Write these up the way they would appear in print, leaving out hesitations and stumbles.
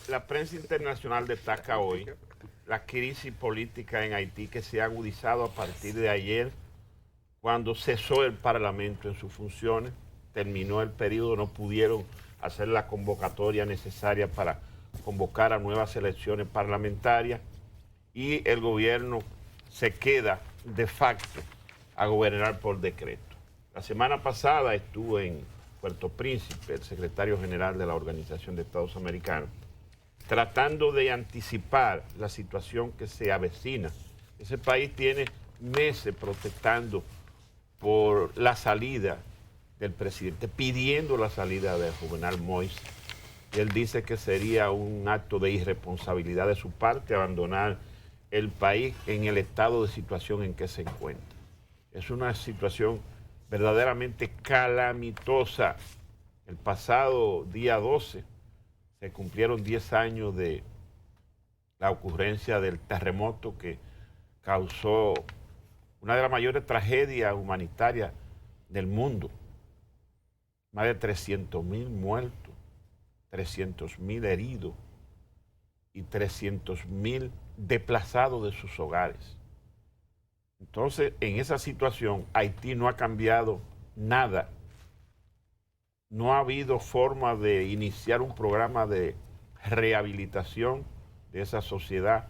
La prensa internacional destaca hoy la crisis política en Haití que se ha agudizado a partir de ayer, cuando cesó el Parlamento en sus funciones, terminó el periodo, no pudieron hacer la convocatoria necesaria para convocar a nuevas elecciones parlamentarias y el gobierno se queda de facto a gobernar por decreto. La semana pasada estuvo en Puerto Príncipe el secretario general de la Organización de Estados Americanos, tratando de anticipar la situación que se avecina. Ese país tiene meses protestando por la salida del presidente, pidiendo la salida de Jovenel Moïse. Él dice que sería un acto de irresponsabilidad de su parte abandonar el país en el estado de situación en que se encuentra. Es una situación verdaderamente calamitosa. El pasado día 12 se cumplieron 10 años de la ocurrencia del terremoto que causó una de las mayores tragedias humanitarias del mundo. Más de 300.000 muertos, 300.000 heridos y 300.000 desplazados de sus hogares. Entonces, en esa situación, Haití no ha cambiado nada. No ha habido forma de iniciar un programa de rehabilitación de esa sociedad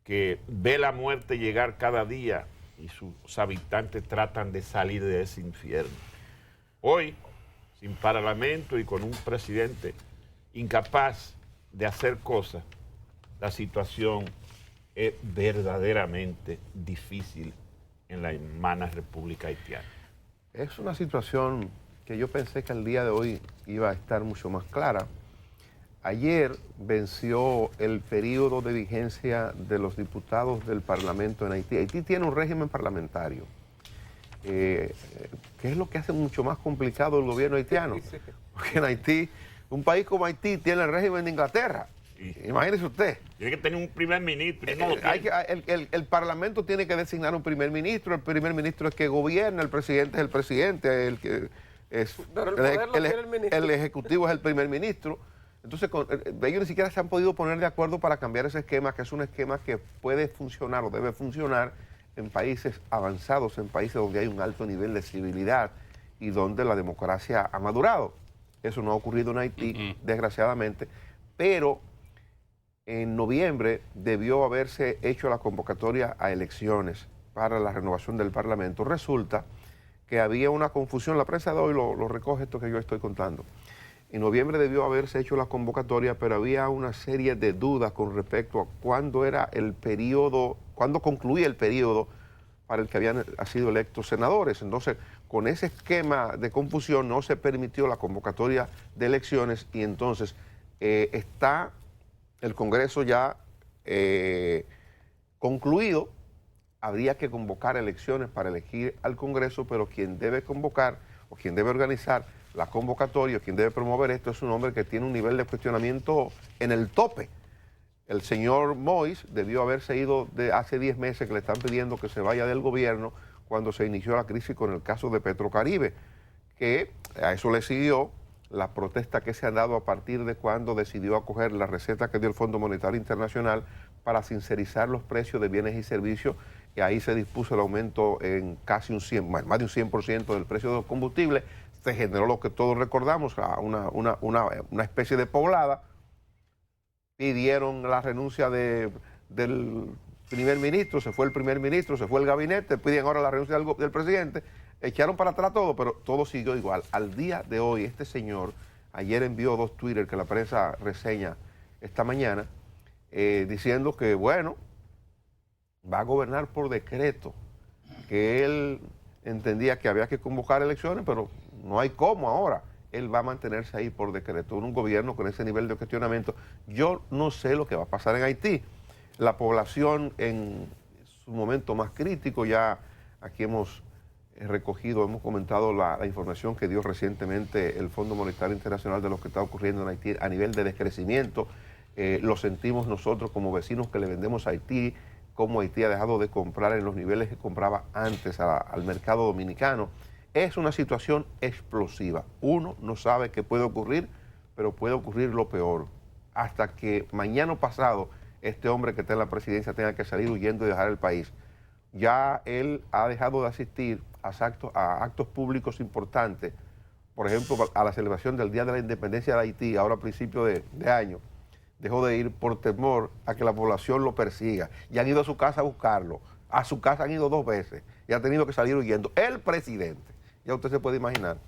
que ve la muerte llegar cada día y sus habitantes tratan de salir de ese infierno. Hoy, sin parlamento y con un presidente incapaz de hacer cosas, la situación es verdaderamente difícil en la hermana República Haitiana. Es una situación que yo pensé que el día de hoy iba a estar mucho más clara. Ayer venció el periodo de vigencia de los diputados del Parlamento en Haití. Haití tiene un régimen parlamentario, que es lo que hace mucho más complicado el gobierno haitiano. Porque en Haití, un país como Haití tiene el régimen de Inglaterra. Imagínese usted. Tiene que tener un primer ministro. El Parlamento tiene que designar un primer ministro. El primer ministro es que gobierna, el presidente es el presidente, el ejecutivo es el primer ministro. Entonces, ellos ni siquiera se han podido poner de acuerdo para cambiar ese esquema, que es un esquema que puede funcionar o debe funcionar en países avanzados, en países donde hay un alto nivel de civilidad y donde la democracia ha madurado. Eso no ha ocurrido en Haití, desgraciadamente, pero en noviembre debió haberse hecho la convocatoria a elecciones para la renovación del Parlamento. Resulta que había una confusión, la prensa de hoy lo recoge esto que yo estoy contando. En noviembre debió haberse hecho la convocatoria, pero había una serie de dudas con respecto a cuándo era el periodo, cuándo concluía el periodo para el que habían sido electos senadores. Entonces, con ese esquema de confusión no se permitió la convocatoria de elecciones y entonces está el Congreso ya concluido. Habría que convocar elecciones para elegir al Congreso, pero quien debe convocar o quien debe organizar la convocatoria, quien debe promover esto es un hombre que tiene un nivel de cuestionamiento en el tope. El señor Moïse debió haberse ido de hace 10 meses que le están pidiendo que se vaya del gobierno cuando se inició la crisis con el caso de Petrocaribe, que a eso le siguió la protesta que se ha dado a partir de cuando decidió acoger la receta que dio el Fondo Monetario Internacional para sincerizar los precios de bienes y servicios, y ahí se dispuso el aumento en casi más de un 100% del precio de los combustibles. Se generó lo que todos recordamos, una especie de poblada. Pidieron la renuncia del primer ministro, se fue el primer ministro, se fue el gabinete, piden ahora la renuncia del presidente, echaron para atrás todo, pero todo siguió igual. Al día de hoy, este señor ayer envió 2 Twitter que la prensa reseña esta mañana, diciendo que, bueno, va a gobernar por decreto, que él entendía que había que convocar elecciones, pero no hay cómo ahora. Él va a mantenerse ahí por decreto, en un gobierno con ese nivel de cuestionamiento. Yo no sé lo que va a pasar en Haití. La población en su momento más crítico, ya aquí hemos recogido, hemos comentado la información que dio recientemente el Fondo Monetario Internacional de lo que está ocurriendo en Haití a nivel de descrecimiento. Lo sentimos nosotros como vecinos que le vendemos a Haití, cómo Haití ha dejado de comprar en los niveles que compraba antes al mercado dominicano. Es una situación explosiva. Uno no sabe qué puede ocurrir, pero puede ocurrir lo peor. hasta que mañana o pasado este hombre que está en la presidencia tenga que salir huyendo y dejar el país. Ya él ha dejado de asistir a actos públicos importantes, por ejemplo, a la celebración del Día de la Independencia de Haití, ahora a principio de año. Dejó de ir por temor a que la población lo persiga. Y han ido a su casa a buscarlo. A su casa han ido 2 veces y ha tenido que salir huyendo. El presidente. Ya usted se puede imaginar.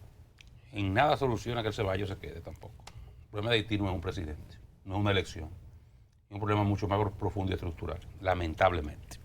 En nada soluciona que el Ceballos se quede tampoco. El problema de Haití no es un presidente, no es una elección. Es un problema mucho más profundo y estructural, lamentablemente.